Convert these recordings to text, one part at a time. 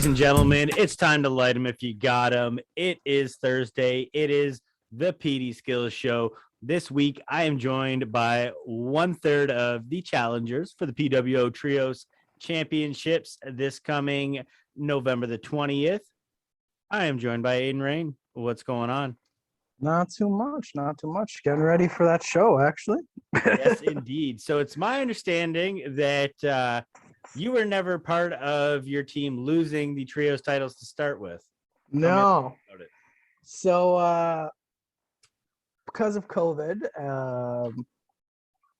and gentlemen, it's time to light them if you got them. It is Thursday. It is the PD Skillz Show. This week, I am joined by 1/3 of the challengers for the PWO Trios Championships this coming November the 20th. I am joined by Aiden Rayne. What's going on? Not too much. Getting ready for that show, actually. Yes, indeed. So it's my understanding that you were never part of your team losing the trios titles to start with. No. So because of COVID,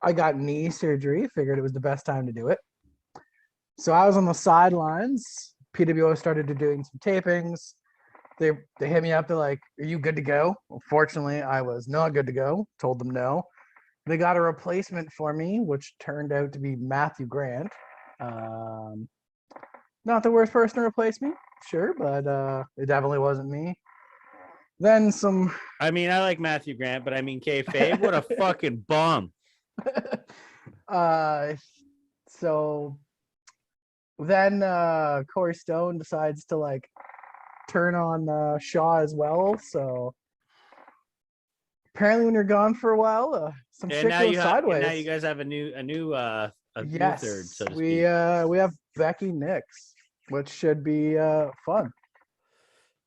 I got knee surgery. Figured it was the best time to do it. So I was on the sidelines. PWO started doing some tapings. They hit me up. They're like, "Are you good to go?" Well, fortunately, I was not good to go. Told them no. They got a replacement for me, which turned out to be Matthew Grant. Not the worst person to replace me, sure, but it definitely wasn't me. Then some. I mean, I like Matthew Grant, but I mean, kayfabe, what a fucking bum. So then Corey Stone decides to turn on Shaw as well. So apparently, when you're gone for a while, some shit goes sideways. Now you guys have a new yes, third, so to speak. we have Becky Nix, which should be fun.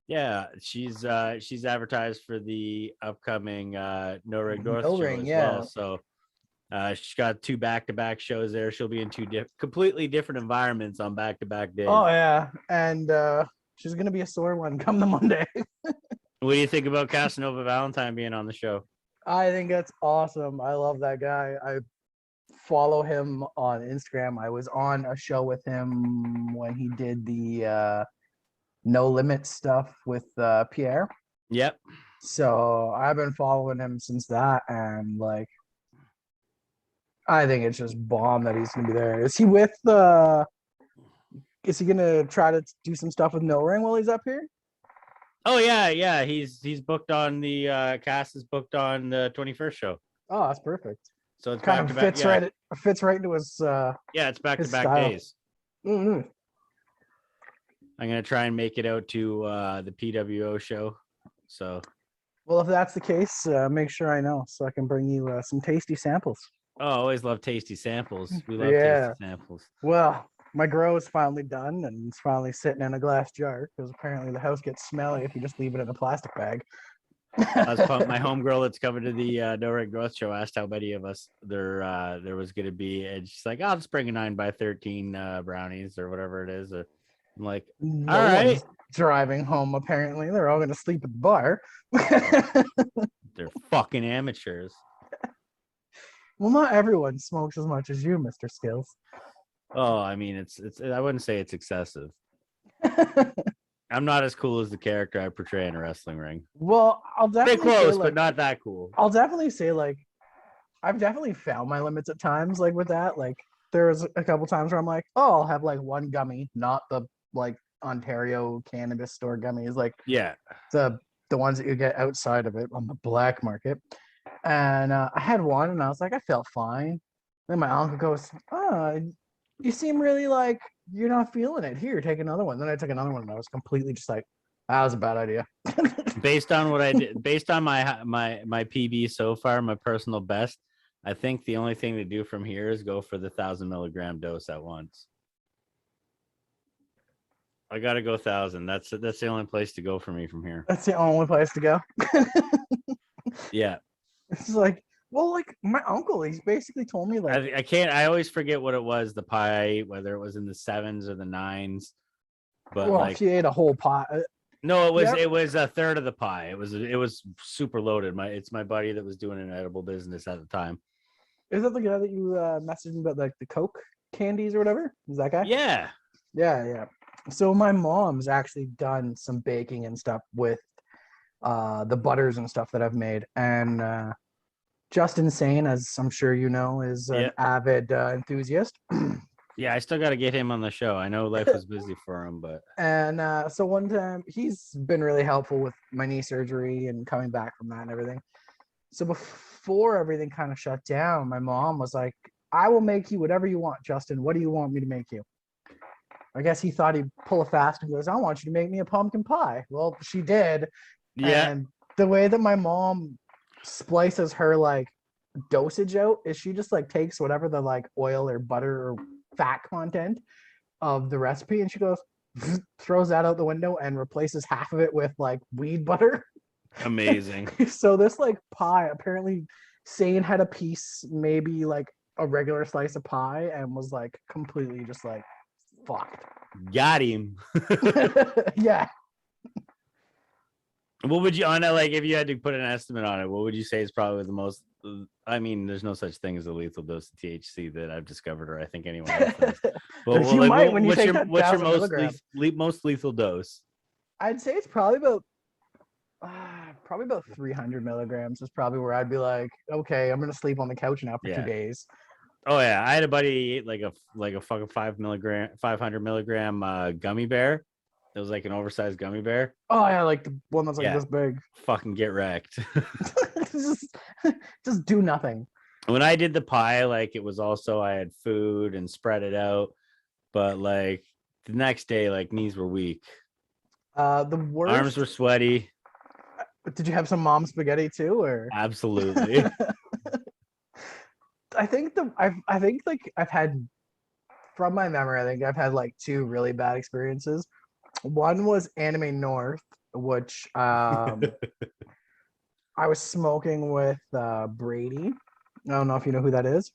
Yeah, she's advertised for the upcoming No Ring North show as well. So she's got 2 back-to-back shows there. She'll be in 2 completely different environments on back-to-back days. Oh yeah, and she's gonna be a sore one come the Monday. What do you think about Casanova Valentine being on the show? I think that's awesome. I love that guy. I follow him on Instagram. I was on a show with him when he did the No Limit stuff with Pierre. Yep. So I've been following him since that, and I think it's just bomb that he's gonna be there. Is he with is he gonna try to do some stuff with No Ring while he's up here? Oh yeah. He's booked on the cast is booked on the 21st show. Oh, that's perfect. So it's kind of fits right into his it's back-to-back days. Mm-hmm. I'm gonna try and make it out to the PWO show. So well, if that's the case, make sure I know so I can bring you some tasty samples. Oh, I always love tasty samples. We love tasty samples. Well, my grow is finally done and it's finally sitting in a glass jar because apparently the house gets smelly if you just leave it in a plastic bag. I was pumped. My homegirl that's coming to the No Ring Growth show asked how many of us there was going to be, and she's like, "I'll just bring a 9x13 brownies or whatever it is." I'm like, "All right." Driving home, apparently they're all going to sleep at the bar. They're fucking amateurs. Well, not everyone smokes as much as you, Mr. Skillz. Oh, I mean, it's. I wouldn't say it's excessive. I'm not as cool as the character I portray in a wrestling ring. Well, I'll definitely pretty close, but not that cool. I'll definitely say I've definitely found my limits at times with that. There was a couple times where I'm like, oh, I'll have one gummy, not the Ontario cannabis store gummies, the ones that you get outside of it on the black market. And I had one and I was like, I felt fine. Then my uncle goes, oh, you seem really you're not feeling it. Here, take another one. Then I took another one and I was completely just that was a bad idea. Based on what I did, based on my PB so far, my personal best, I think the only thing to do from here is go for the 1,000 milligram dose at once. I gotta go 1,000. That's the only place to go for me from here. That's the only place to go. Yeah. It's my uncle, he's basically told me I can't. I always forget what it was. The pie, whether it was in the 7s or the 9s. But she ate a whole pot. No, it was a third of the pie. It was super loaded. It's my buddy that was doing an edible business at the time. Is that the guy that you messaged me about the Coke candies or whatever? Is that guy? Yeah. Yeah. So my mom's actually done some baking and stuff with the butters and stuff that I've made, and Justin Sane, as I'm sure you know, is an avid enthusiast. Yeah, I still got to get him on the show. I know life was busy for him, but and so one time he's been really helpful with my knee surgery and coming back from that and everything. So before everything kind of shut down, my mom was like, "I will make you whatever you want, Justin. What do you want me to make you?" I guess he thought he'd pull a fast and goes, I want you to make me a pumpkin pie. Well, she did. Yeah, And the way that my mom splices her like dosage out is she just like takes whatever the like oil or butter or fat content of the recipe and she goes throws that out the window and replaces half of it with like weed butter. amazing. So this like pie apparently Sane had a piece, maybe like a regular slice of pie, and was like completely just like fucked. Got him. Yeah. What would you on it, like if you had to put an estimate on it? What would you say is probably the most? I mean, there's no such thing as a lethal dose of THC that I've discovered, or I think anyone else has. But you might when you take that what's your 1,000 most milligrams. most lethal dose? I'd say it's probably about 300 milligrams is probably where I'd be like, okay, I'm gonna sleep on the couch now for Yeah. 2 days. Oh yeah, I had a buddy eat like a fucking 500 milligram gummy bear. It was like an oversized gummy bear. Oh yeah, like the one that's like Yeah. this big. Fucking get wrecked. just, just do nothing. When I did the pie, like it was also I had food and spread it out, but like the next day, like knees were weak, The worst. arms were sweaty. Did you have some mom spaghetti too, or? Absolutely. I think I've had, from my memory, I think I've had like 2 really bad experiences. One was Anime North, which I was smoking with Brady. I don't know if you know who that is.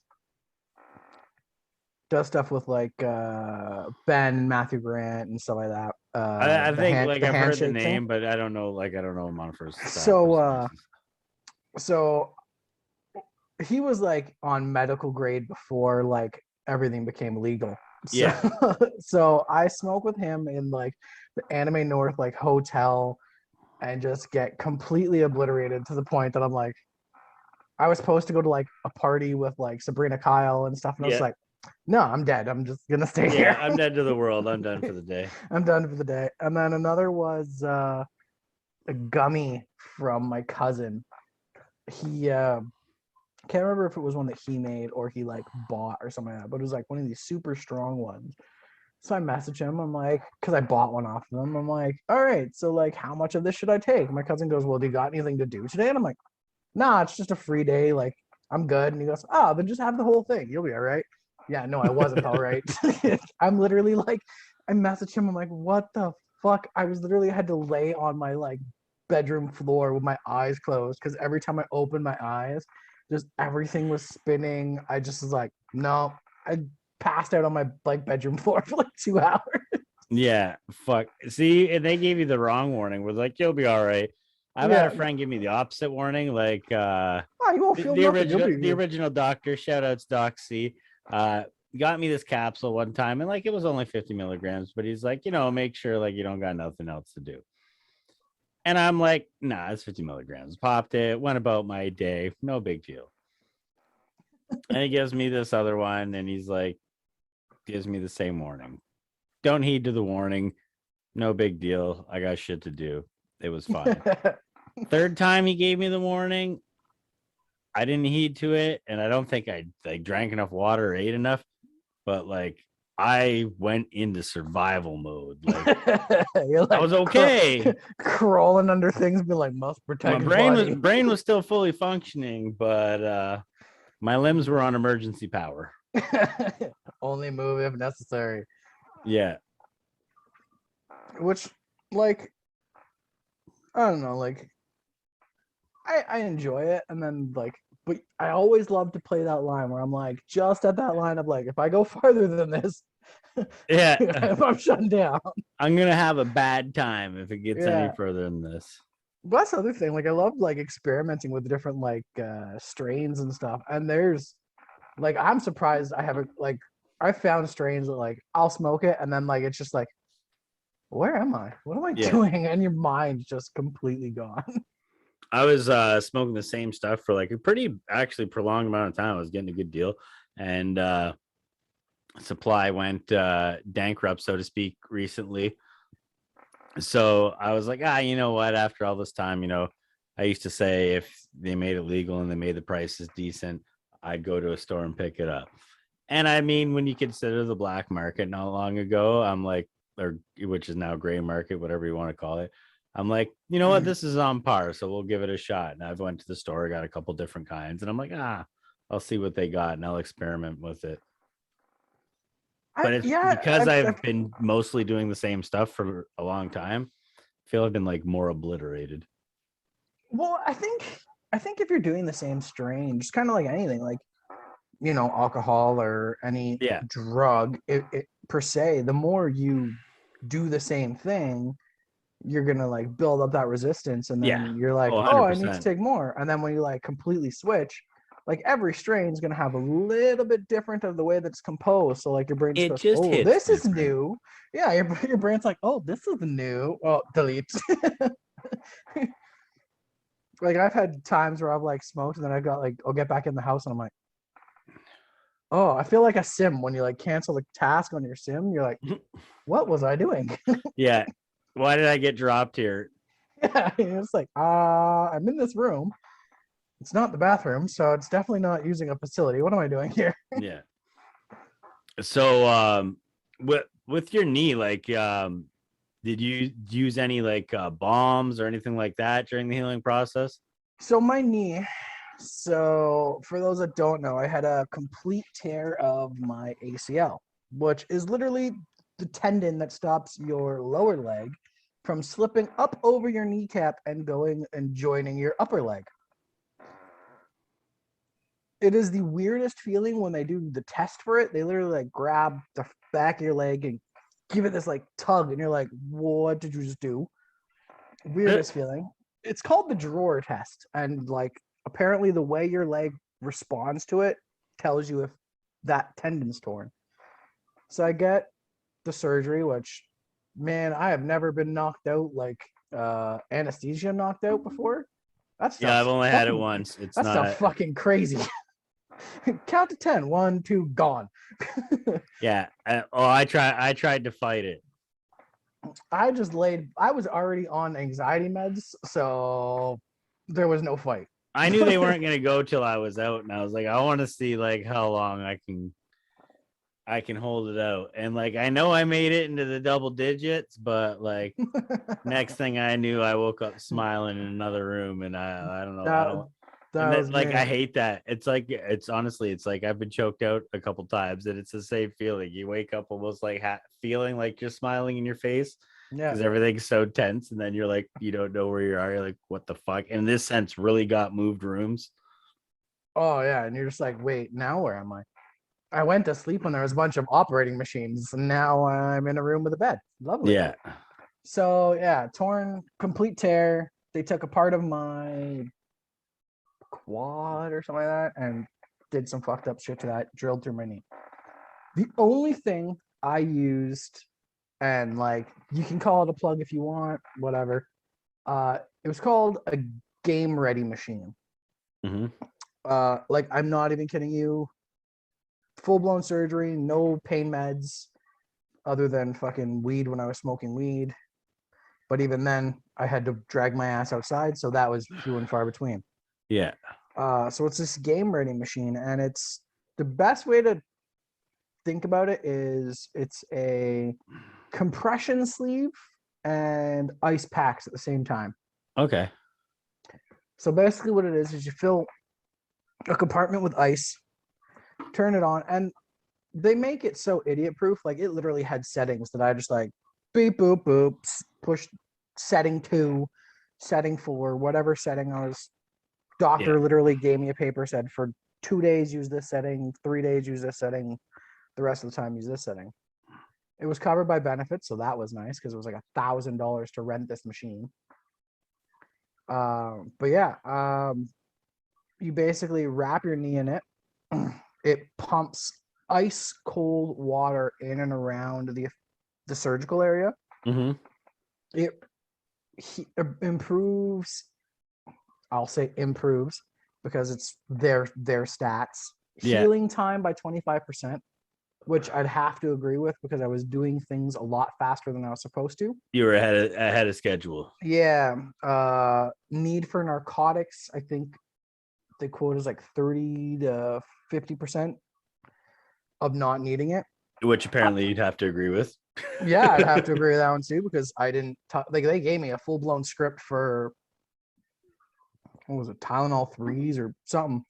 Does stuff with like Ben, Matthew Grant, and stuff like that. I think like I've heard the handshake thing. name, but I don't know him on first. So he was like on medical grade before like everything became legal. So, Yeah. So I smoke with him in like the Anime North like hotel and just get completely obliterated to the point that I'm like, I was supposed to go to like a party with like Sabrina Kyle and stuff, and I was like, no, I'm dead. I'm just gonna stay here. I'm dead to the world. I'm done for the day. I'm done for the day. And then another was a gummy from my cousin. He can't remember if it was one that he made or he like bought or something like that, but it was like one of these super strong ones. So I message him. I'm like, because I bought one off of him. I'm like, all right, so like, how much of this should I take? My cousin goes, well, do you got anything to do today? And I'm like, nah, it's just a free day. Like, I'm good. And he goes, oh, then just have the whole thing. You'll be all right. Yeah, no, I wasn't all right. I'm literally like, I messaged him. I'm like, what the fuck? I was literally had to lay on my like bedroom floor with my eyes closed because every time I opened my eyes, just everything was spinning. I just was like, no, I passed out on my like bedroom floor for like 2 hours. Yeah, fuck. See, and they gave you the wrong warning. We're like, you'll be all right. I've had a friend give me the opposite warning. Like you won't feel the original doctor, shout outs Doc C, got me this capsule one time, and like it was only 50 milligrams, but he's like, make sure like you don't got nothing else to do. And I'm like, nah, it's 50 milligrams. Popped it, went about my day, no big deal. And he gives me this other one, and he's like, gives me the same warning. Don't heed to the warning. No big deal. I got shit to do. It was fine. Third time he gave me the warning, I didn't heed to it, and I don't think I like drank enough water or ate enough, but like I went into survival mode. Like, like I was okay. Crawling under things, be like, must protect. My brain was still fully functioning, but my limbs were on emergency power. Only move if necessary. Yeah. Which, like, I don't know, like, I enjoy it, and then like, but I always love to play that line where I'm like, just at that line of like, if I go farther than this, yeah, if I'm shutting down, I'm gonna have a bad time if it gets any further than this. But that's the other thing. Like, I love like experimenting with different like strains and stuff. And there's like, I'm surprised I haven't like, I found strains that like I'll smoke it and then like it's just like, where am I? What am I doing? And your mind's just completely gone. I was smoking the same stuff for like a pretty actually prolonged amount of time. I was getting a good deal, and supply went bankrupt, so to speak, recently. So I was like, you know what? After all this time, I used to say if they made it legal and they made the prices decent, I'd go to a store and pick it up. And I mean, when you consider the black market not long ago, I'm like, or which is now gray market, whatever you want to call it. I'm like, you know what? This is on par, so we'll give it a shot. And I've went to the store, got a couple different kinds, and I'm like, I'll see what they got and I'll experiment with it. But it's because I've been mostly doing the same stuff for a long time. I feel I've been like more obliterated. Well, I think if you're doing the same strain, just kind of like anything, like alcohol or any drug, it per se, the more you do the same thing, you're gonna like build up that resistance, and then you're like, oh, I need to take more. And then when you like completely switch, like every strain is gonna have a little bit different of the way that's composed. So like your brain just goes, oh, this is new. Yeah, your brain's like, oh, this is new. Oh, delete. Like I've had times where I've like smoked and then I'll get back in the house and I'm like, oh, I feel like a sim when you like cancel the task on your sim. You're like, what was I doing? Yeah. Why did I get dropped here? Yeah, it's like, I'm in this room. It's not the bathroom, so it's definitely not using a facility. What am I doing here? Yeah. So with your knee, like did you use any like bombs or anything like that during the healing process? So my knee, so for those that don't know, I had a complete tear of my ACL, which is literally the tendon that stops your lower leg from slipping up over your kneecap and going and joining your upper leg. It is the weirdest feeling when they do the test for it. They literally like grab the back of your leg and give it this like tug, and you're like, what did you just do? Weirdest feeling. It's called the drawer test, and like apparently the way your leg responds to it tells you if that tendon's torn. So I get the surgery, which, man, I have never been knocked out like anesthesia knocked out before. That's I've only had it once. It's that's not fucking crazy. Count to 10. 1, 2, gone. Yeah. I tried to fight it. I was already on anxiety meds, so there was no fight. I knew they weren't gonna go till I was out, and I was like, I want to see like how long I can hold it out. And like I know I made it into the double digits, but like next thing I knew, I woke up smiling in another room, and I don't know. I hate that. It's like it's like I've been choked out a couple times, and it's the same feeling. You wake up almost like feeling like you're smiling in your face because everything's so tense, and then you're like you don't know where you are. You're like, what the fuck? And this sense really got moved rooms. Oh yeah, and you're just like, wait, now where am I? I went to sleep when there was a bunch of operating machines, and now I'm in a room with a bed. Lovely. Yeah. So yeah, torn, complete tear. They took a part of my quad or something like that and did some fucked up shit to that, drilled through my knee. The only thing I used, and like you can call it a plug if you want, whatever. It was called a game ready machine. Mm-hmm. Like I'm not even kidding you. Full-blown surgery, no pain meds other than fucking weed when I was smoking weed. But even then, I had to drag my ass outside, so that was few and far between. Yeah. So it's this game ready machine, and it's the best way to think about it is it's a compression sleeve and ice packs at the same time. Okay. So basically what it is you fill a compartment with ice, turn it on, and they make it so idiot proof. Like it literally had settings that I just like beep boop boop push setting 2, setting 4, whatever setting I was. Doctor literally gave me a paper, said for 2 days use this setting, 3 days use this setting, the rest of the time use this setting. It was covered by benefits, so that was nice because it was like $1,000 to rent this machine. But yeah, you basically wrap your knee in it. It pumps ice cold water in and around the surgical area. Mm-hmm. It improves, I'll say improves because it's their stats. Healing time by 25%, which I'd have to agree with because I was doing things a lot faster than I was supposed to. You were ahead of schedule. Yeah. Need for narcotics, I think the quote is like 30 to 50%. of not needing it. Which apparently you'd have to agree with. Yeah, I'd have to agree with that one too because I didn't like they gave me a full blown script for what was it, Tylenol threes or something.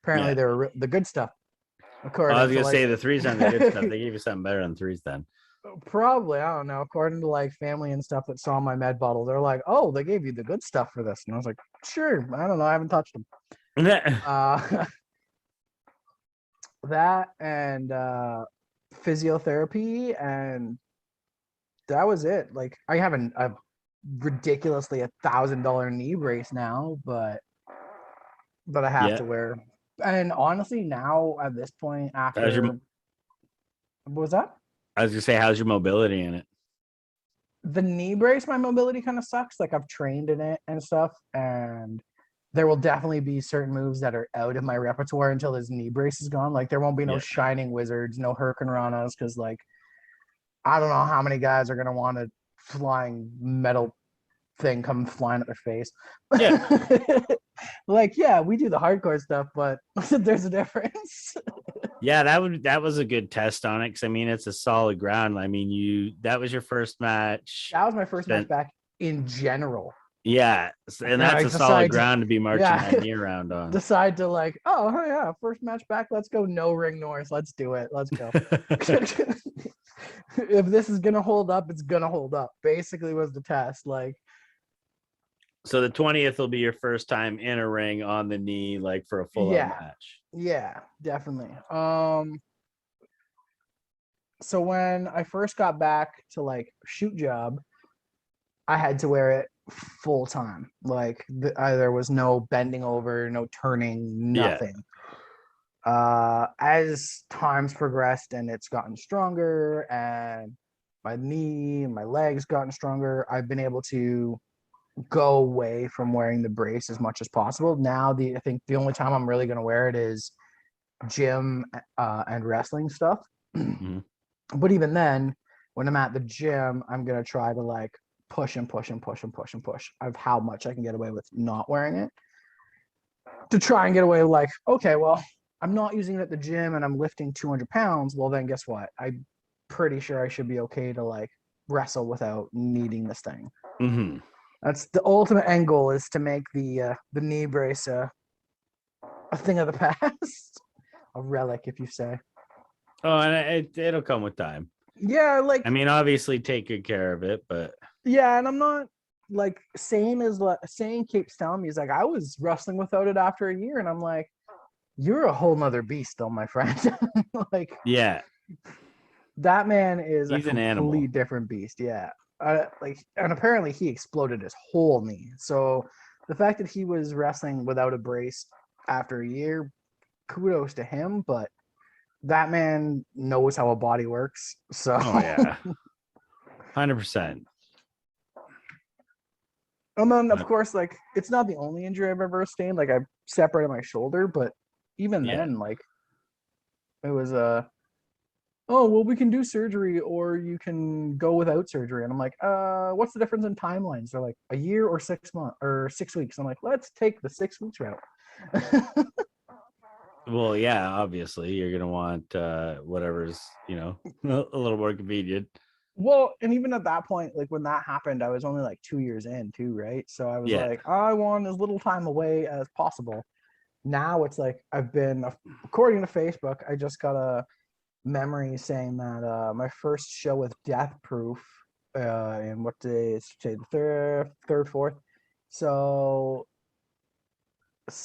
Apparently Yeah. they were the good stuff. I was According to gonna like say the threes aren't the good stuff. They gave you something better than threes then. probably I don't know. According to like family and stuff that saw my med bottle, they're like, "Oh, they gave you the good stuff for this," and I was like, "Sure, I don't know, I haven't touched them." That and physiotherapy, and that was it. Like I have a ridiculously $1,000 knee brace now, but I have Yeah. to wear. And honestly, now at this point, How's your? after what was that? I was gonna say, how's your mobility in it? The knee brace, my mobility kind of sucks. Like I've trained in it and stuff, and there will definitely be certain moves that are out of my repertoire until this knee brace is gone. Like there won't be no Yeah. shining wizards, no hurricane ranas, because like I don't know how many guys are gonna want a flying metal thing come flying at their face. Yeah. Like, yeah, we do the hardcore stuff, but there's a difference. Yeah, that was a good test on it because I mean it's a solid ground. I mean that was your first match. That was my first match back in general. Yeah, and that's a solid ground to be marching that knee around on. Decide to like, oh yeah, first match back. Let's go no ring north. Let's do it. Let's go. If this is gonna hold up, it's gonna hold up. Basically, was the test. Like, so the 20th will be your first time in a ring on the knee, like for a full match. Yeah, definitely. So when I first got back to like shoot job, I had to wear it full time. Like there was no bending over, no turning, nothing. As times progressed and it's gotten stronger and my knee and my legs gotten stronger, I've been able to go away from wearing the brace as much as possible. Now I think the only time I'm really going to wear it is gym and wrestling stuff. Mm-hmm. But even then, when I'm at the gym, I'm going to try to like push and push and push and push and push of how much I can get away with not wearing it, to try and get away like, okay, well, I'm not using it at the gym and I'm lifting 200 pounds. Well, then guess what? I'm pretty sure I should be okay to like wrestle without needing this thing. Mm-hmm. That's the ultimate end goal, is to make the knee brace a thing of the past, a relic, if you say. Oh, and it'll come with time. Yeah, like I mean, obviously take good care of it, but yeah, and I'm not like Sane keeps telling me, he's like, I was wrestling without it after a year, and I'm like, you're a whole nother beast, though, my friend. Like, yeah, that man is he's a an animal. complete different beast. Yeah, like, and apparently he exploded his whole knee. So the fact that he was wrestling without a brace after a year, kudos to him. But that man knows how a body works. So oh yeah, 100%. And then of course, like, it's not the only injury I've ever sustained. Like I separated my shoulder, but even then, like, it was oh well, we can do surgery or you can go without surgery. And I'm like, what's the difference in timelines? They're like, a year or 6 months or 6 weeks. I'm like, let's take the 6 weeks route. Well, yeah, obviously you're gonna want whatever's, you know, a little more convenient. Well, and even at that point, like when that happened, I was only like 2 years in too, right? So I was like, I want as little time away as possible. Now it's like I've been, according to Facebook, I just got a memory saying that my first show with Death Proof in what day is today, the third, fourth. So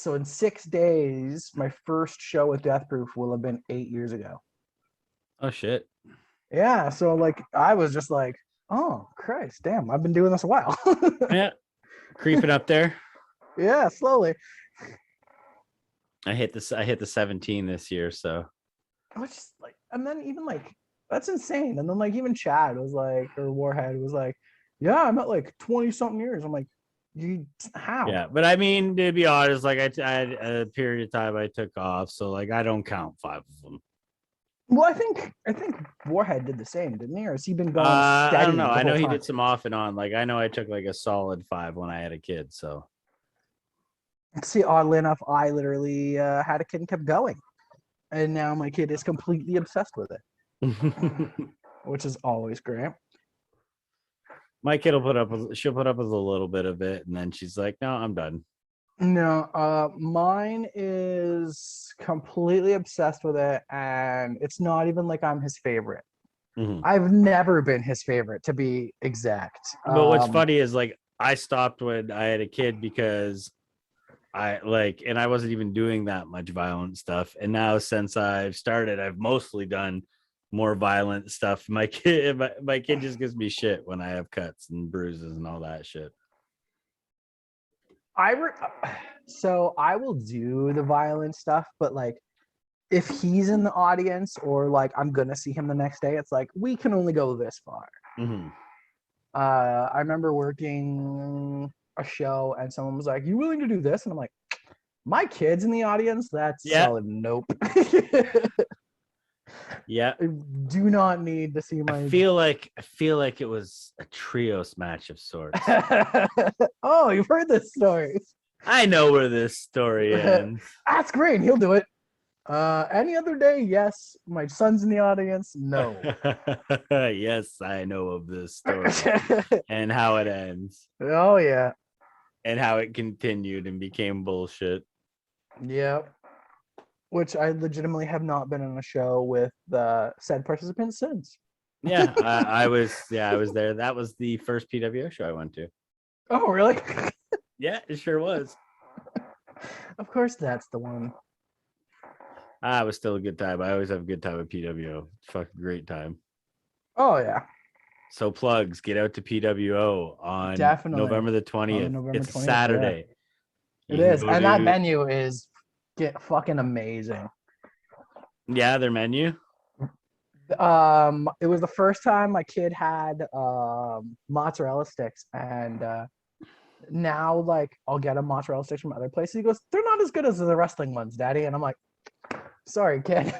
in 6 days, my first show with Death Proof will have been 8 years ago. Oh shit. Yeah, so like I was just like, oh Christ, damn, I've been doing this a while. Yeah, creeping up there. Yeah, slowly. I hit the 17 this year, so I was just like, and then even like that's insane. And then like even Chad was like, or Warhead was like, yeah, I'm at like 20 something years. I'm like, you how? Yeah, but I mean, to be honest, like I had a period of time I took off, so like I don't count 5 of them. Well, I think Warhead did the same, didn't he? Or has he been going steady? I don't know. I know he did some off and on. Like I know I took like a solid 5 when I had a kid. So see, oddly enough, I literally had a kid and kept going. and now my kid is completely obsessed with it, which is always great. My kid will she'll put up with a little bit of it, and then she's like, no, I'm done. No, mine is completely obsessed with it, and it's not even like I'm his favorite. Mhm. I've never been his favorite, to be exact. But what's funny is like I stopped when I had a kid because and I wasn't even doing that much violent stuff. And now since I've started, I've mostly done more violent stuff. My kid just gives me shit when I have cuts and bruises and all that shit. So I will do the violent stuff, but like if he's in the audience or like I'm gonna see him the next day, it's like we can only go this far. Mm-hmm. I remember working a show and someone was like, "You willing to do this?" And I'm like, "My kid's in the audience. That's Yeah. solid. Nope." Yeah. I do not need to see my. I feel like it was a trios match of sorts. Oh, you've heard this story. I know where this story ends. Ask Rayne, he'll do it. Any other day, yes. My son's in the audience, no. Yes, I know of this story and how it ends Oh yeah, and how it continued and became bullshit. yeah. Which I legitimately have not been on a show with said participants since. Yeah, I was there. That was the first PWO show I went to. Oh really? Yeah, it sure was. Of course, that's the one. It was still a good time. I always have a good time at PWO. Fucking great time. Oh yeah, So plugs, get out to PWO on definitely. November the 20th. November It's a 20th, Saturday. yeah. It You can is, go and that to venue is fucking amazing. their menu. It was the first time my kid had mozzarella sticks, and now like I'll get a mozzarella sticks from other places. He goes, "They're not as good as the wrestling ones, Daddy," and I'm like, "Sorry, kid."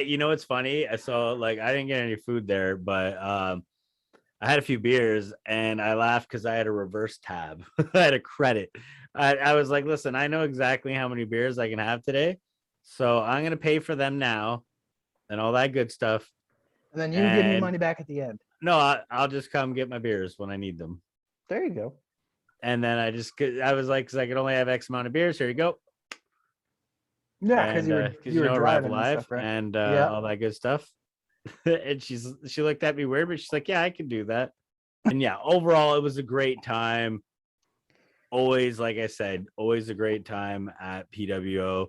You know what's funny? I saw like I didn't get any food there, but I had a few beers and I laughed because I had a reverse tab. I had a credit. I was like, listen, I know exactly how many beers I can have today, so I'm gonna pay for them now and all that good stuff. And then you give me money back at the end. No, I'll just come get my beers when I need them. There you go. And then I was like, because I could only have X amount of beers. Here you go. Yeah, And you were Rev driving Live and stuff, right? and Yeah. all that good stuff. And she looked at me weird, but she's like, yeah, I can do that. And yeah, overall, it was a great time. Always, like I said, always a great time at PWO.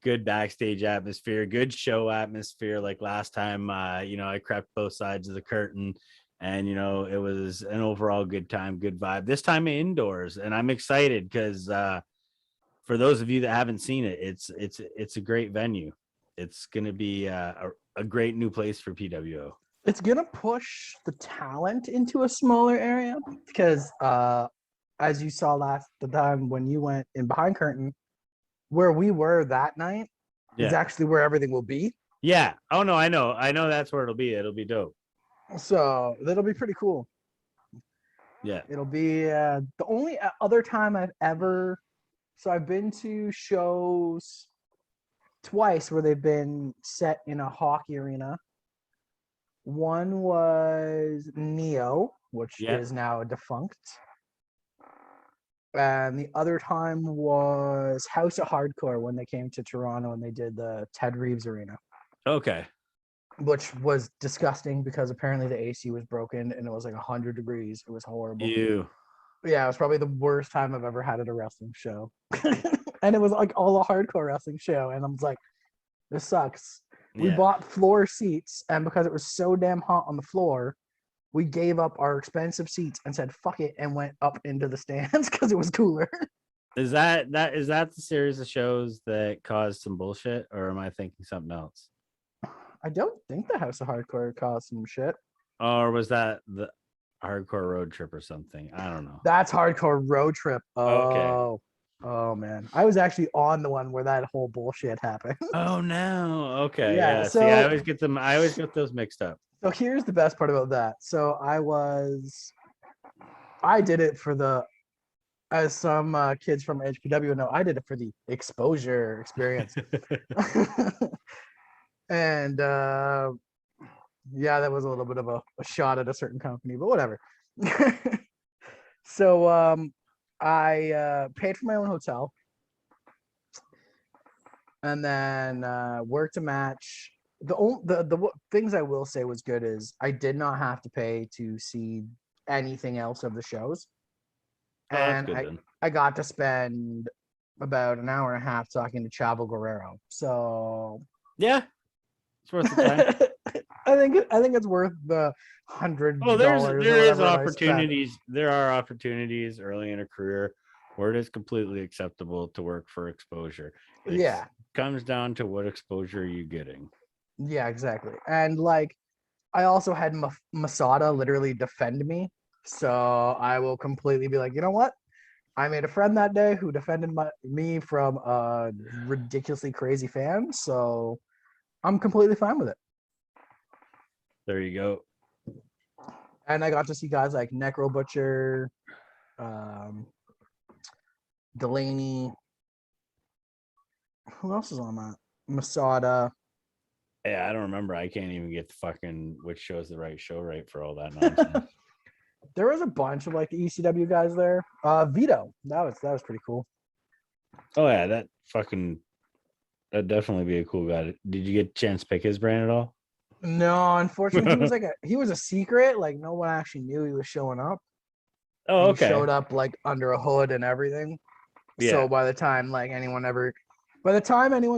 Good backstage atmosphere, good show atmosphere. Like last time, I crept both sides of the curtain, and it was an overall good time, good vibe. This time indoors, and I'm excited because for those of you that haven't seen it, it's a great venue. It's gonna be a great new place for PWO. It's gonna push the talent into a smaller area because as you saw the time when you went in behind curtain, where we were that night is actually where everything will be. Yeah. Oh no, I know that's where it'll be. It'll be dope. So that'll be pretty cool. Yeah. It'll be the only other time I've been to shows twice where they've been set in a hockey arena. One was Neo, which is now defunct. And the other time was House of Hardcore when they came to Toronto and they did the Ted Reeves Arena. Okay. Which was disgusting because apparently the AC was broken and it was like 100 degrees. It was horrible. Ew. Yeah, it was probably the worst time I've ever had at a wrestling show. And it was like all a hardcore wrestling show. And I was like, this sucks. We bought floor seats, and because it was so damn hot on the floor, we gave up our expensive seats and said fuck it and went up into the stands because it was cooler. Is that the series of shows that caused some bullshit, or am I thinking something else? I don't think the House of Hardcore caused some shit. Or was that the Hardcore Road Trip or something? I don't know. That's Hardcore Road Trip. Okay. Oh man, I was actually on the one where that whole bullshit happened. Oh no. Okay. Yeah, Yeah. so- See, I always get those mixed up. So here's the best part about that. So I did it for as some kids from HPW know, I did it for the exposure experience. And yeah, that was a little bit of a shot at a certain company, but whatever. So I paid for my own hotel and then worked a match. The things I will say was good is I did not have to pay to see anything else of the shows, Oh, that's and good then. I got to spend about an hour and a half talking to Chavo Guerrero. So Yeah, it's worth the time. I think it's worth the Well, $100 or there is whatever I spent. opportunities. There are opportunities early in a career where it is completely acceptable to work for exposure. It Yeah, comes down to what exposure are you getting. yeah, exactly. And like I also had Masada literally defend me. So I will completely be like, you know what? I made a friend that day who defended me from a ridiculously crazy fan. So I'm completely fine with it. There you go. And I got to see guys like Necro Butcher, um, Delaney. Who else is on that? Masada. Yeah, I don't remember. I can't even get the fucking which show's the right show right for all that nonsense. There was a bunch of like the ECW guys there. Vito. That was pretty cool. Oh yeah, that'd definitely be a cool guy. Did you get a chance to pick his brain at all? No, unfortunately, he was a secret. Like no one actually knew he was showing up. Oh, He okay. showed up like under a hood and everything. Yeah. So by the time anyone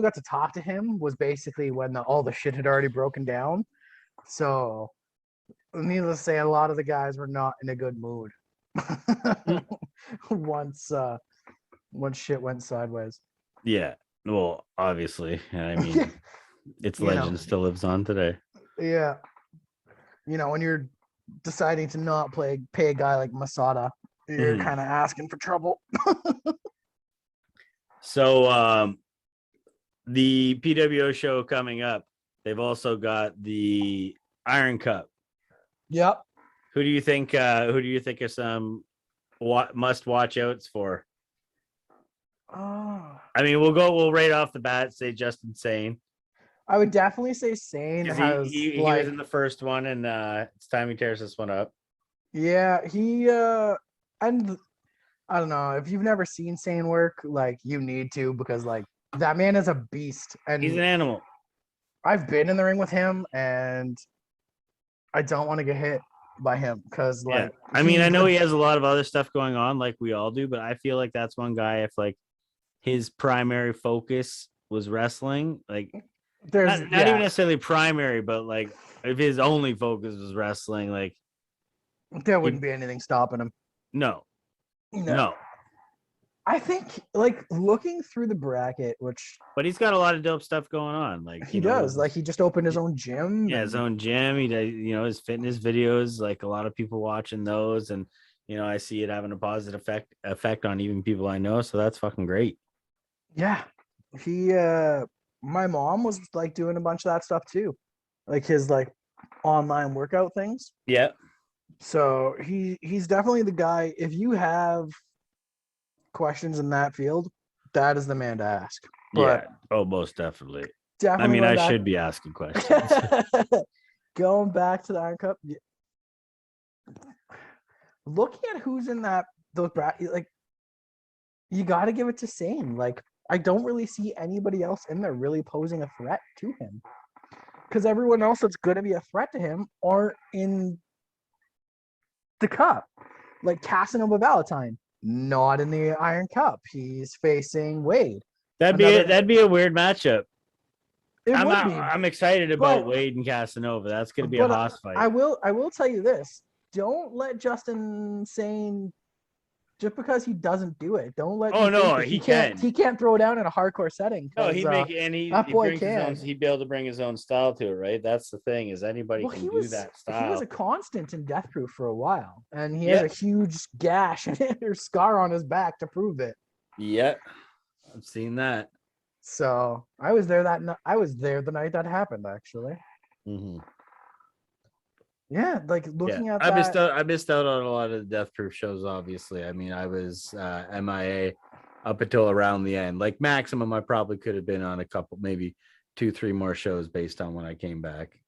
got to talk to him was basically when all the shit had already broken down. So needless to say, a lot of the guys were not in a good mood once shit went sideways. Yeah. Well, obviously. I mean, its You know. legend still lives on today. Yeah. You know, when you're deciding to not pay a guy like Masada, you're kind of asking for trouble. So the PWO show coming up, they've also got the Iron Cup. Yep. Who do you think are some must watch outs for? Oh. I mean, we'll right off the bat say Justin Sane. I would definitely say Sane has he was in the first one, and it's time he tears this one up. Yeah, he and I don't know if you've never seen Sane work, like you need to because like that man is a beast and he's an animal. I've been in the ring with him and I don't want to get hit by him because like I mean, I know he has a lot of other stuff going on like we all do, but I feel like that's one guy if like his primary focus was wrestling, like there's not even necessarily primary, but like if his only focus was wrestling, like there wouldn't be anything stopping him. No. I think like looking through the bracket, but he's got a lot of dope stuff going on. Like he does, like he just opened his own gym. Yeah, his own gym. He does, his fitness videos. Like a lot of people watching those, and I see it having a positive effect on even people I know. So that's fucking great. Yeah, he. My mom was like doing a bunch of that stuff too, like his like online workout things. Yeah. So he's definitely the guy. If you have questions in that field, that is the man to ask. But yeah. Oh, most definitely. Definitely. I mean, I should be asking questions. Going back to the Iron Cup, looking at who's in those brackets, like you got to give it to Sane. Like I don't really see anybody else in there really posing a threat to him, because everyone else that's going to be a threat to him aren't in the cup. Like Casanova Valentine, not in the Iron Cup. He's facing Wade. That'd be a weird matchup. I'm excited about Wade and Casanova. That's going to be a hoss fight. I will tell you this. Don't let Justin Sane, just because he doesn't do it, don't let. Oh no, he can't. He can't throw down in a hardcore setting. No, he'd be able to bring his own style to it, right? That's the thing. Is anybody can do that style. He was a constant in Death Proof for a while, and he has a huge gash or scar on his back to prove it. Yep, I've seen that. So I was there the night that happened, actually. Mm-hmm. Yeah, like looking at that. I missed out on a lot of the Death Proof shows, obviously. I mean, I was MIA up until around the end. Like maximum, I probably could have been on a couple, maybe 2-3 more shows based on when I came back.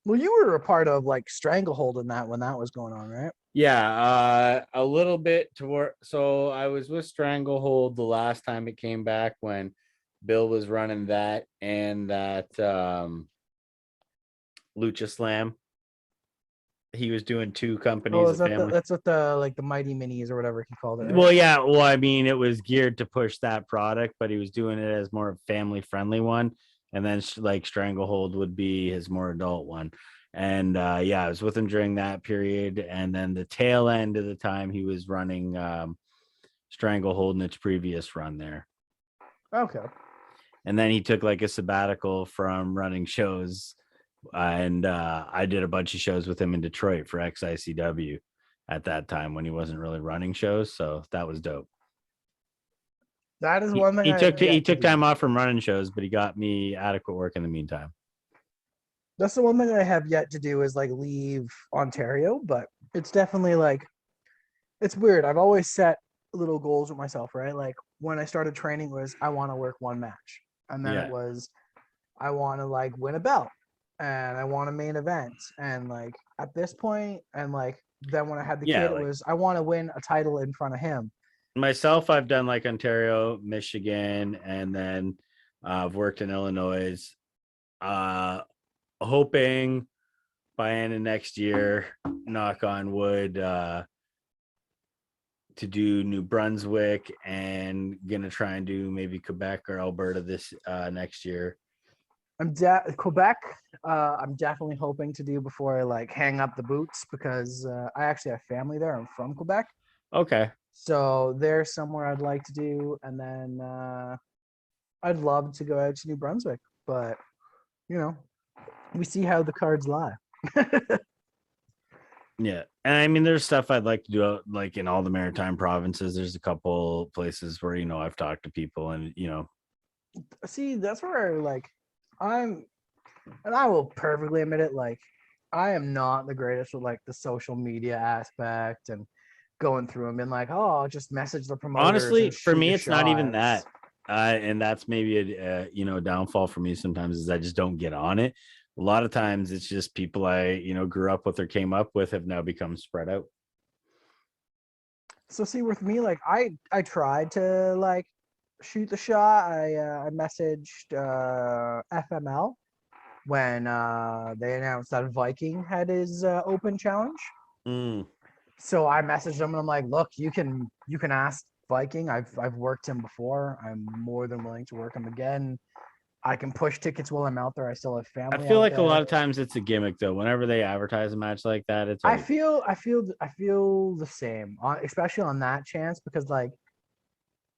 Well, you were a part of like Stranglehold in that when that was going on, right? Yeah, a little bit toward. So I was with Stranglehold the last time it came back when Bill was running that and that Lucha Slam. He was doing two Oh, companies is of that family. that's what the like the Mighty Minis or whatever he called it, right? Well, yeah. Well, I mean, it was geared to push that product, but he was doing it as more family friendly one. And then like Stranglehold would be his more adult one. And yeah, I was with him during that period. And then the tail end of the time he was running Stranglehold in its previous run there. Okay. And then he took like a sabbatical from running shows. And I did a bunch of shows with him in Detroit for XICW at that time when he wasn't really running shows. So that was dope. That is one thing He I have he yet to took do. time off from running shows, but he got me adequate work in the meantime. That's the one thing I have yet to do is like leave Ontario, but it's definitely like it's weird. I've always set little goals with myself, right? Like when I started training was I want to work one match. And then it Yeah. was I want to like win a belt and I want a main event. And like at this point, and like then when I had the Yeah, kid, it like was I want to win a title in front of him. myself, I've done like Ontario, Michigan, and then I've worked in Illinois. Uh hoping by end of next year, knock on wood, to do New Brunswick and gonna try and do maybe Quebec or Alberta this next year. Quebec. I'm definitely hoping to do before I like hang up the boots because I actually have family there. I'm from Quebec, Okay. so there's somewhere I'd like to do, and then I'd love to go out to New Brunswick, but you know, we see how the cards lie. Yeah. And I mean, there's stuff I'd like to do like in all the maritime provinces. There's a couple places where, I've talked to people and, See, that's where like I'm, and I will perfectly admit it. Like, I am not the greatest with like the social media aspect and going through them and like, oh, I'll just message the promoters honestly, and for shoot me, a it's not even shot. that. And that's maybe a downfall for me sometimes is I just don't get on it. A lot of times it's just people I, grew up with or came up with have now become spread out. So see, with me, like I tried to like shoot the shot. I messaged FML when they announced that Viking had his open challenge. Mm. So I messaged him and I'm like, look, you can ask Viking. I've worked him before. I'm more than willing to work him again. I can push tickets while I'm out there. I still have I family feel out like a lot there. of times it's a gimmick though. Whenever they advertise a match like that, it's I always feel I feel I feel the same, especially on that chance because like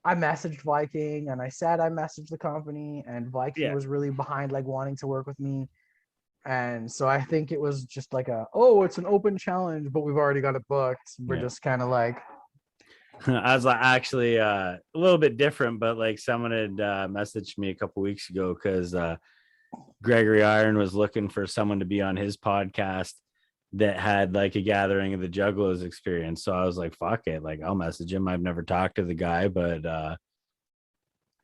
I messaged Viking and I said I messaged the company and Viking yeah. was really behind like wanting to work with me. And so I think it was just like it's an open challenge, but we've already got it booked. We're Yeah. just kind of like, I was like actually a little bit different, but like someone had messaged me a couple weeks ago because Gregory Iron was looking for someone to be on his podcast that had like a gathering of the Juggalos experience. So I was like, fuck it. Like I'll message him. I've never talked to the guy, but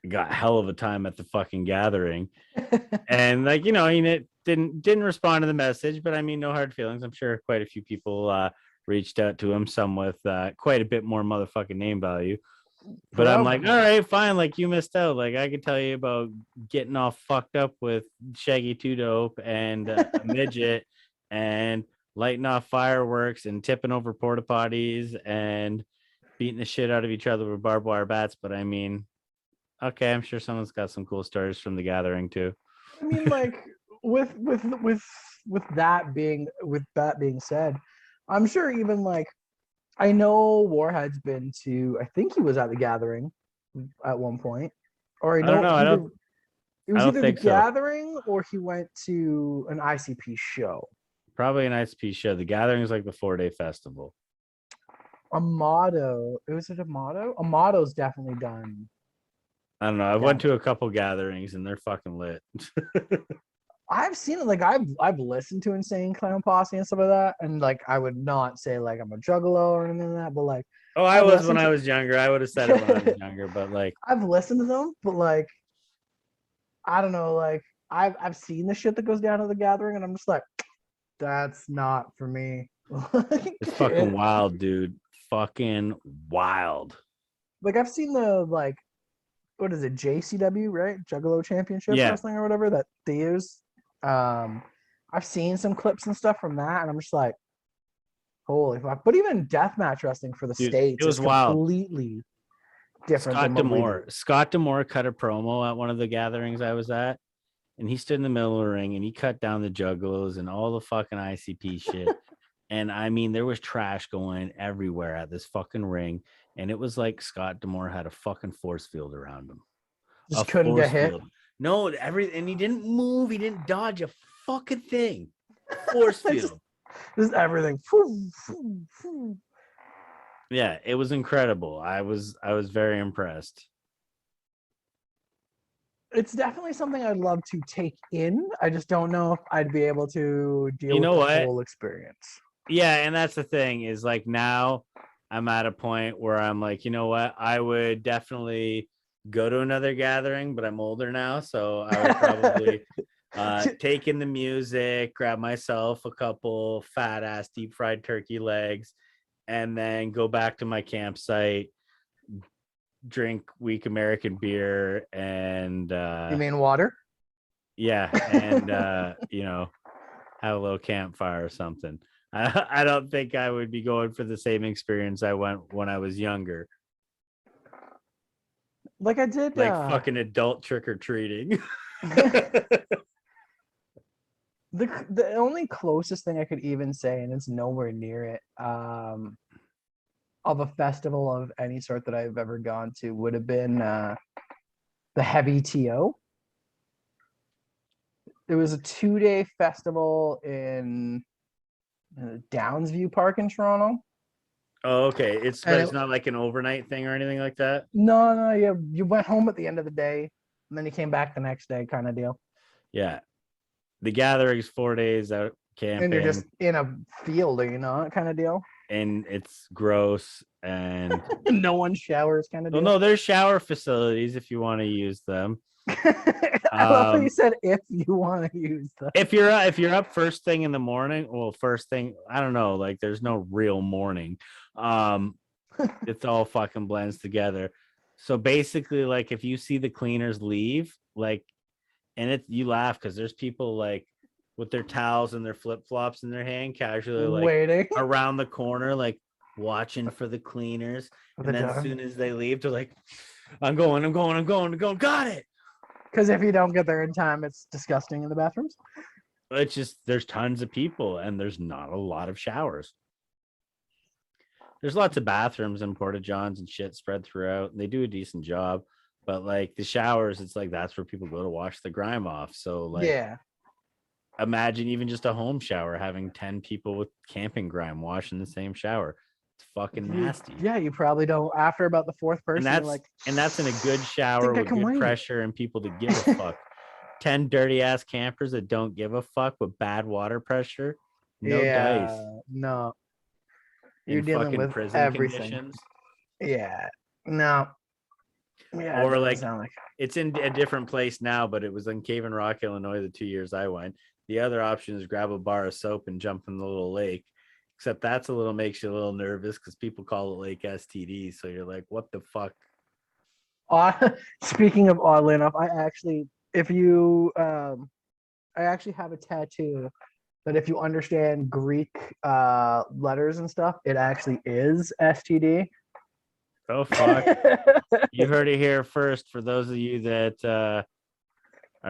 got hell of a time at the fucking gathering. And like, he didn't respond to the message, but I mean, no hard feelings. I'm sure quite a few people reached out to him, some with quite a bit more motherfucking name value. But I'm like, all right, fine. Like you missed out. Like I could tell you about getting all fucked up with Shaggy Two Dope and a midget and lighting off fireworks and tipping over porta potties and beating the shit out of each other with barbed wire bats. But I mean, okay, I'm sure someone's got some cool stories from the gathering too. I mean, like with that being said, I'm sure even like I know Warhead's been to. I think he was at the gathering at one point, or I I don't know know. either it I was don't either the think so. gathering or he went to an ICP show. Probably an ISP show. The gathering is like the 4-day festival. Amato. Was it Amato? Amato's definitely done. I don't know. I went Gather. to a couple gatherings and they're fucking lit. I've seen it. Like I've listened to Insane Clown Posse and stuff like that, and like I would not say like I'm a juggalo or anything like that, but like Oh, I I've was when listened I to was younger. I would have said it when I was younger, but like, I've listened to them, but like I don't know, like I've seen the shit that goes down at the gathering, and I'm just like, that's not for me. It's fucking wild, dude. Fucking wild. Like I've seen the like what is it, JCW, right? Juggalo Championship Yeah, Wrestling or whatever that they use. I've seen some clips and stuff from that, and I'm just like, holy fuck. But even deathmatch wrestling for the dude, it States is was wild. completely different than Scott what we do. Demore. Scott Demore cut a promo at one of the gatherings I was at, and he stood in the middle of the ring and he cut down the juggalos and all the fucking ICP shit. And I mean, there was trash going everywhere at this fucking ring. And it was like Scott Demore had a fucking force field around him. A Just couldn't force get hit. field. No, and he didn't move, he didn't dodge a fucking thing. Force field. Just everything. Yeah, it was incredible. I was very impressed. It's definitely something I'd love to take in. I just don't know if I'd be able to deal You with know the what? whole experience. Yeah, and that's the thing is like now I'm at a point where I'm like, you know what? I would definitely go to another gathering, but I'm older now, so I would probably take in the music, grab myself a couple fat ass deep fried turkey legs, and then go back to my campsite, drink weak American beer, and You mean water? yeah, and you know, have a little campfire or something. I don't think I would be going for the same experience I went when I was younger. Like I did Like fucking adult trick-or-treating. the only closest thing I could even say, and it's nowhere near it, of a festival of any sort that I've ever gone to would have been the Heavy TO. It was a 2-day festival in Downsview Park in Toronto. Oh, okay. It's And it's not like an overnight thing or anything like that. no, you went home at the end of the day, and then you came back the next day, kind of deal. Yeah. The gathering's 4 days out camping. And you're just in a field, you know, kind of deal. And it's gross and no one showers, kind of deal. Well, no, there's shower facilities if you want to use them. I love how you said if you want to use them. If you're up first thing in the morning, well, first thing, I don't know, like there's no real morning. It's all fucking blends together. So basically, like if you see the cleaners leave, like, and you laugh because there's people like with their towels and their flip flops in their hand, casually like waiting around the corner, like watching for the cleaners. And then as soon as they leave, they're like, I'm going. Got it. Because if you don't get there in time, it's disgusting in the bathrooms. It's just there's tons of people and there's not a lot of showers. There's lots of bathrooms and porta johns and shit spread throughout, and they do a decent job. But like the showers, it's like that's where people go to wash the grime off. So like, yeah, imagine even just a home shower having 10 people with camping grime washing the same shower. It's fucking nasty. Yeah, you probably don't. After about the fourth person, and that's in a good shower with good pressure and people that give a fuck. 10 dirty ass campers that don't give a fuck with bad water pressure. No dice. No. You're dealing with prison everything. Conditions. Yeah. No. Yeah. Or like it's in a different place now, but it was in Cave in Rock, Illinois, the 2 years I went. The other option is grab a bar of soap and jump in the little lake. Except makes you a little nervous because people call it Lake STD. So you're like, what the fuck? Speaking of oddly enough, I actually have a tattoo that if you understand Greek letters and stuff, it actually is STD. Oh, fuck. You heard it here first. For those of you that are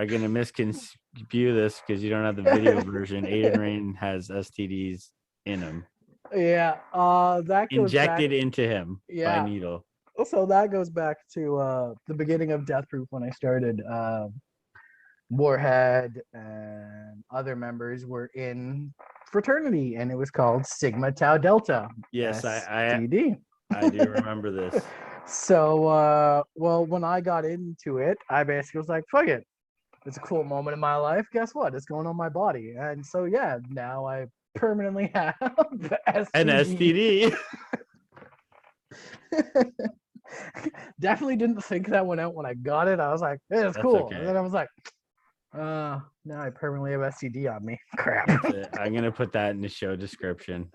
going to misconstrue this because you don't have the video version, Aiden Rayne has STDs in him. Yeah, that goes injected into him by needle. So that goes back to the beginning of Death Proof when I started. Warhead and other members were in fraternity, and it was called Sigma Tau Delta. Yes, I do remember this. So, well, when I got into it, I basically was like, "Fuck it, it's a cool moment in my life. Guess what? It's going on my body." And so, yeah, now I permanently have STD. An STD. Definitely didn't think that one out when I got it. I was like, hey, it's That's cool. okay. And then I was like, now I permanently have STD on me. Crap. That's it. I'm gonna put that in the show description.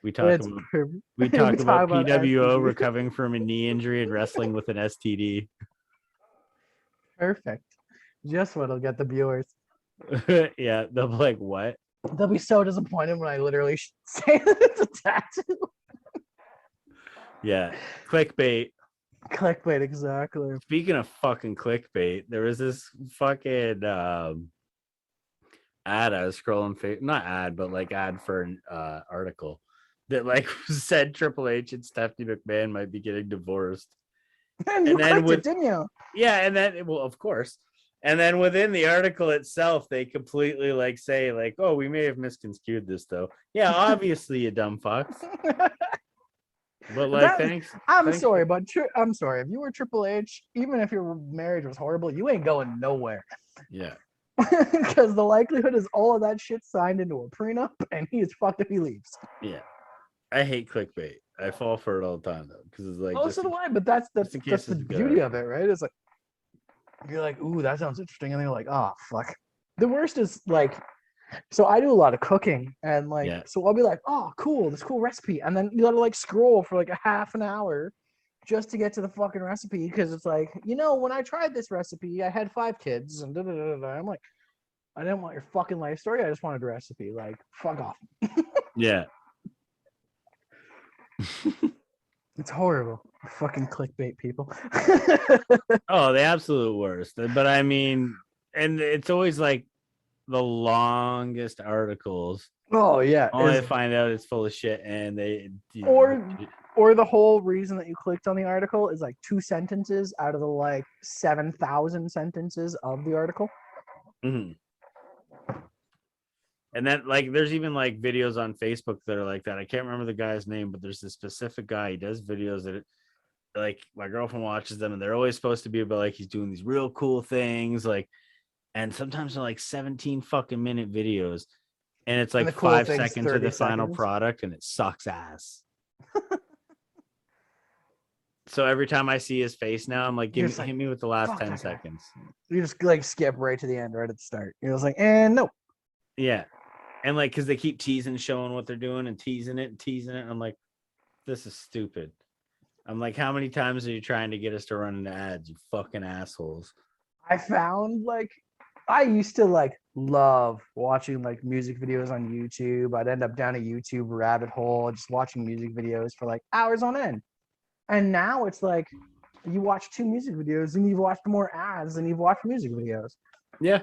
We But talk it's about we PWO talk about STD. recovering from a knee injury and wrestling with an STD. Perfect. Just what'll get the viewers. Yeah, they'll be like, "What?" They'll be so disappointed when I literally say that it's a tattoo. Yeah, clickbait. Clickbait, exactly. Speaking of fucking clickbait, there was this fucking ad I was scrolling, not ad, but like ad for an article that like said Triple H and Stephanie McMahon might be getting divorced. And you clicked it, didn't you? Yeah, and then well, of course. And then within the article itself, they completely like say like, "Oh, we may have misconstrued this though." Yeah, obviously, you dumb fucks. But like, thanks. I'm sorry, but I'm sorry. If you were Triple H, even if your marriage was horrible, you ain't going nowhere. Yeah. Because the likelihood is all of that shit signed into a prenup, and he is fucked if he leaves. Yeah. I hate clickbait. I fall for it all the time though, because it's like. Oh, so do I. But that's the beauty of it, right? It's like you're like, ooh, that sounds interesting, and then you're like, oh fuck. The worst is like, so I do a lot of cooking, and like, so I'll be like, oh, cool, this cool recipe, and then you gotta like scroll for like a half an hour just to get to the fucking recipe because it's like, when I tried this recipe, I had 5 kids, and I'm like, I didn't want your fucking life story. I just wanted a recipe. Like, fuck off. Yeah. It's horrible. Fucking clickbait people. Oh, the absolute worst. But I mean, and it's always like the longest articles. Oh yeah. Only to find out it's full of shit, and they or the whole reason that you clicked on the article is like 2 sentences out of the like 7,000 sentences of the article. Mm-hmm. And then like there's even like videos on Facebook that are like that. I can't remember the guy's name, but there's this specific guy. He does videos that like my girlfriend watches them, and they're always supposed to be about like he's doing these real cool things, like, and sometimes they're like 17 fucking minute videos, and it's like cool 5 seconds of the final product, and it sucks ass. So every time I see his face now, I'm like, hit me with the last 10 seconds. You just like skip right to the end, right at the start. You're just like, and no. Yeah. And like, because they keep teasing, showing what they're doing and teasing it. And I'm like, this is stupid. I'm like, how many times are you trying to get us to run into ads, you fucking assholes? I found like, I used to like love watching like music videos on YouTube. I'd end up down a YouTube rabbit hole, just watching music videos for like hours on end. And now it's like you watch 2 music videos and you've watched more ads than you've watched music videos. Yeah,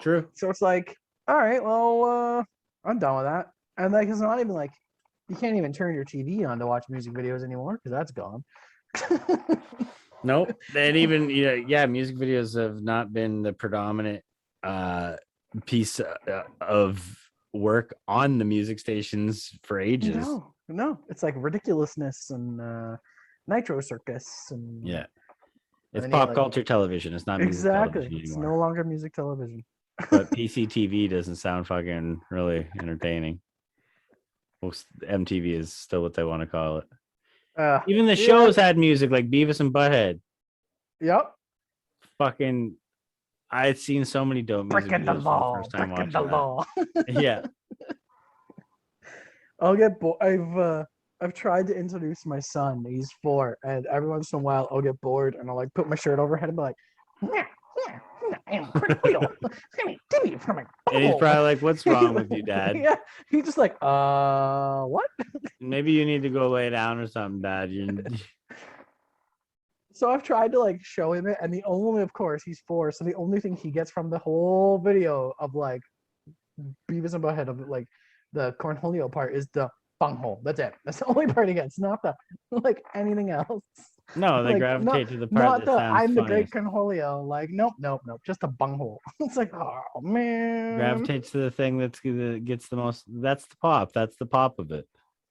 true. So it's like, all right, well, I'm done with that. And like, it's not even like you can't even turn your TV on to watch music videos anymore because that's gone. Nope. And even music videos have not been the predominant piece of work on the music stations for ages. No, it's like ridiculousness and Nitro Circus and it's pop culture television. It's not music television anymore. It's no longer music television. But PC TV doesn't sound fucking really entertaining. Well, MTV is still what they want to call it. Even the shows had music like Beavis and Butthead. Yep. Fucking, I had seen so many dope music videos for the first time watching that. Yeah. I'll get bored. I've tried to introduce my son. He's 4, and every once in a while I'll get bored and I'll like put my shirt overhead and be like, and he's probably like, "What's wrong with you, Dad?" Yeah, he's just like, what? Maybe you need to go lay down or something, Dad. So I've tried to like show him it, and the only, of course, he's 4, so the only thing he gets from the whole video of like Beavis and Butthead of like the cornholio part is the bunghole. That's it. That's the only part he gets, not the like anything else. No, they gravitate to the part that sounds I'm funniest. The great cornholio. Like, nope, just a bunghole. It's like, oh man. Gravitates to the thing that gets the most. That's the pop. That's the pop of it.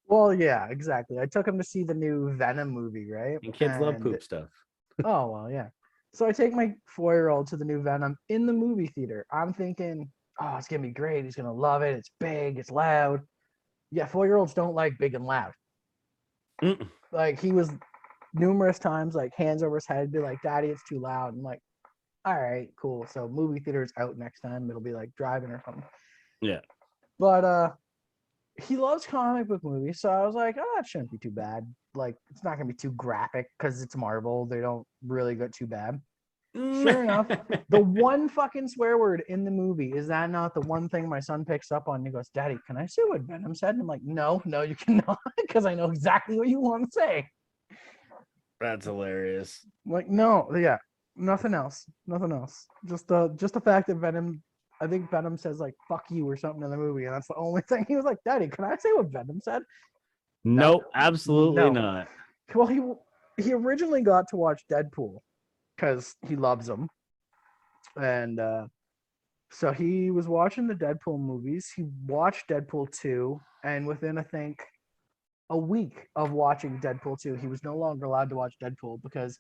Well, yeah, exactly. I took him to see the new Venom movie, right? And kids love poop stuff. Oh well, yeah. So I take my 4-year-old to the new Venom in the movie theater. I'm thinking, oh, it's gonna be great. He's gonna love it. It's big. It's loud. Yeah, 4-year-olds don't like big and loud. Mm-mm. Like he was numerous times, like hands over his head, be like, "Daddy, it's too loud." I'm like, "All right, cool." So movie theater's out next time. It'll be like driving or something. Yeah. But he loves comic book movies, so I was like, "Oh, that shouldn't be too bad. Like, it's not gonna be too graphic because it's Marvel. They don't really get too bad." Sure enough, the one fucking swear word in the movie, is that not the one thing my son picks up on? And he goes, "Daddy, can I say what Venom said?" And I'm like, no, you cannot, because I know exactly what you want to say. That's hilarious. I'm like, no, yeah, nothing else. Just the fact that Venom, I think Venom says like "fuck you" or something in the movie, and that's the only thing. He was like, "Daddy, can I say what Venom said?" Nope, absolutely No. not. Well, he originally got to watch Deadpool because he loves him, and so he was watching the Deadpool movies. He watched Deadpool 2, and within, I think, a week of watching Deadpool 2, he was no longer allowed to watch Deadpool because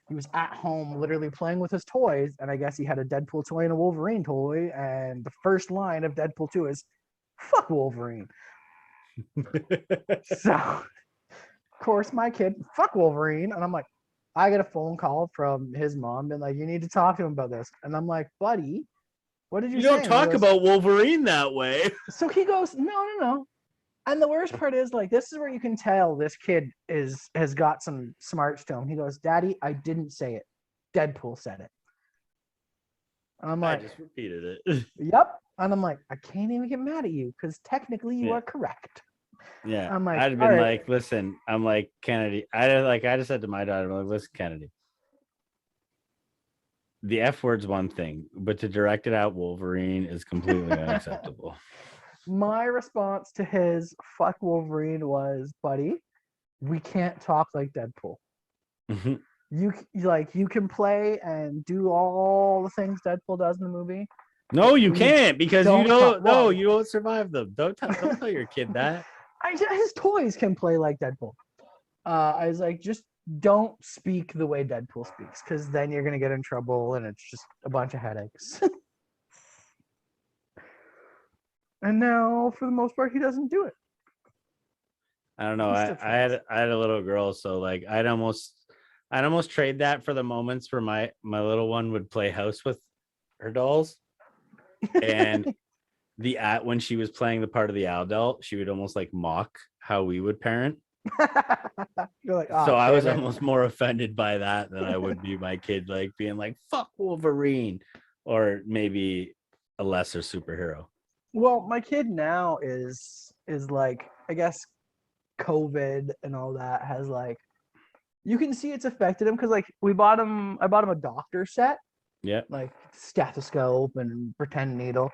he was at home literally playing with his toys. And I guess he had a Deadpool toy and a Wolverine toy. And the first line of Deadpool 2 is, "Fuck Wolverine." So, of course, my kid, "Fuck Wolverine." And I'm like, I get a phone call from his mom being like, "You need to talk to him about this." And I'm like, "Buddy, what did you You say?" don't And he talk goes, about Wolverine that way. so he goes, "No." And the worst part is, like, this is where you can tell this kid has got some smarts to him. He goes, "Daddy, I didn't say it. Deadpool said it." And I'm I like, just repeated it. "Yep." And I'm like, "I can't even get mad at you because technically you Yeah. are correct." Yeah. I'm like, I'd have "All been right." like, listen, I'm like, Kennedy. I just said to my daughter, I'm like, listen, Kennedy, the F word's one thing, but to direct it at Wolverine is completely unacceptable. My response to his "fuck Wolverine" was, "Buddy, we can't talk like Deadpool. Mhm. You can play and do all the things Deadpool does in the movie. No, you can't because you Don't don't. talk- No, well, you don't survive them. Don't tell your kid that. his toys can play like Deadpool." I was like, "Just don't speak the way Deadpool speaks, because then you're gonna get in trouble, and it's just a bunch of headaches." And now, for the most part, he doesn't do it. I don't know. He I, still I tries. had I had a little girl, so like I'd almost trade that for the moments where my little one would play house with her dolls, and the at when she was playing the part of the adult, she would almost like mock how we would parent. You're like, So "Oh, I was damn it." almost more offended by that than I would be my kid like being like "fuck Wolverine" or maybe a lesser superhero. Well, my kid now is like, I guess COVID and all that has, like, you can see it's affected him because, like, I bought him a doctor set, Yeah. like stethoscope and pretend needle.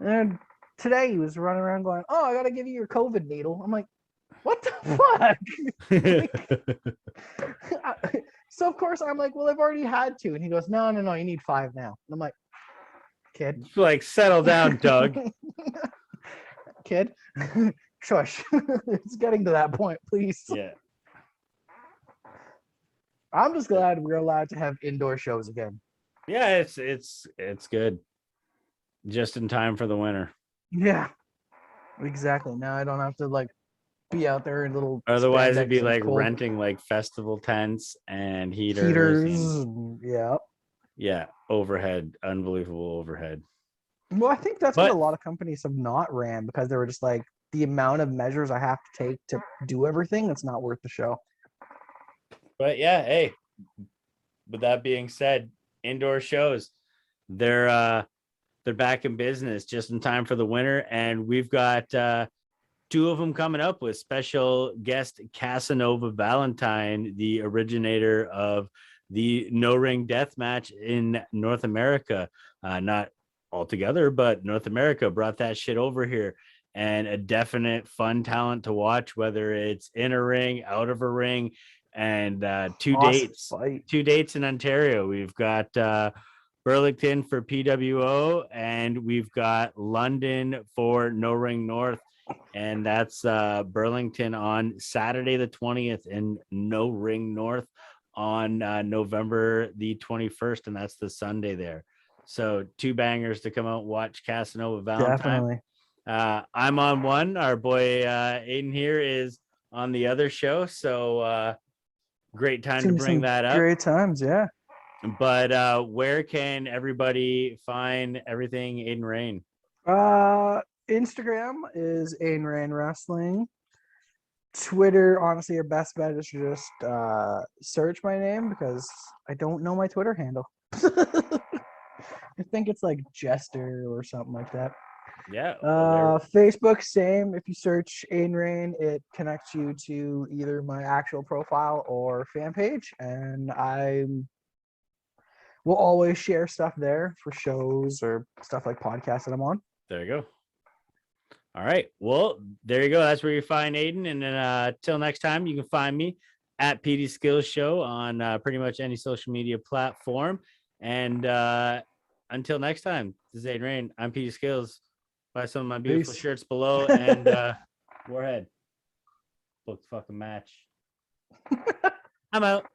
And today he was running around going, "Oh, I gotta give you your COVID needle." I'm like, "What the fuck?" So of course I'm like, "Well, I've already had two." And he goes, "No, you need 5 now." And I'm like, "Kid." Like, settle down, Doug. Kid. Shush. It's getting to that point, please. Yeah. I'm just glad we're allowed to have indoor shows again. Yeah, it's good. Just in time for the winter. Yeah, exactly. Now I don't have to, like, be out there in little Otherwise, it'd spandex be and like cold renting like festival tents and heaters. heaters. Yeah. Yeah, overhead, unbelievable overhead. Well, I think that's what a But lot of companies have not ran, because they were just like, the amount of measures I have to take to do everything, it's not worth the show. but yeah, hey. With that being said, indoor shows, they're back in business just in time for the winter, and we've got two of them coming up with special guest Casanova Valentine, the originator of the no ring death match in North America. Not altogether, but North America brought that shit over here, and a definite fun talent to watch, whether it's in a ring, out of a ring, and two Awesome dates, fight. in Ontario. We've got Burlington for PWO, and we've got London for No Ring North, and that's Burlington on Saturday the 20th and No Ring North on November the 21st, and that's the Sunday there. So two bangers to come out and watch Casanova Valentine. Definitely. I'm on one. Our boy Aiden here is on the other show. So Great time to Seen bring some that up. Great times, yeah. But where can everybody find everything Aiden Rayne? Instagram is Aiden Rayne Wrestling. Twitter, honestly, your best bet is to just search my name because I don't know my Twitter handle. I think it's like Jester or something like that. Yeah. Well, Facebook, same. If you search Aiden Rayne, it connects you to either my actual profile or fan page, and I will always share stuff there for shows or stuff like podcasts that I'm on. there you go. All right. Well, there you go. That's where you find Aiden. And then till next time, you can find me at PD Skillz Show on pretty much any social media platform. And until next time, this is Aiden Rayne. I'm PD Skillz. Buy some of my beautiful Peace. shirts below. And Warhead, book the fucking match. I'm out.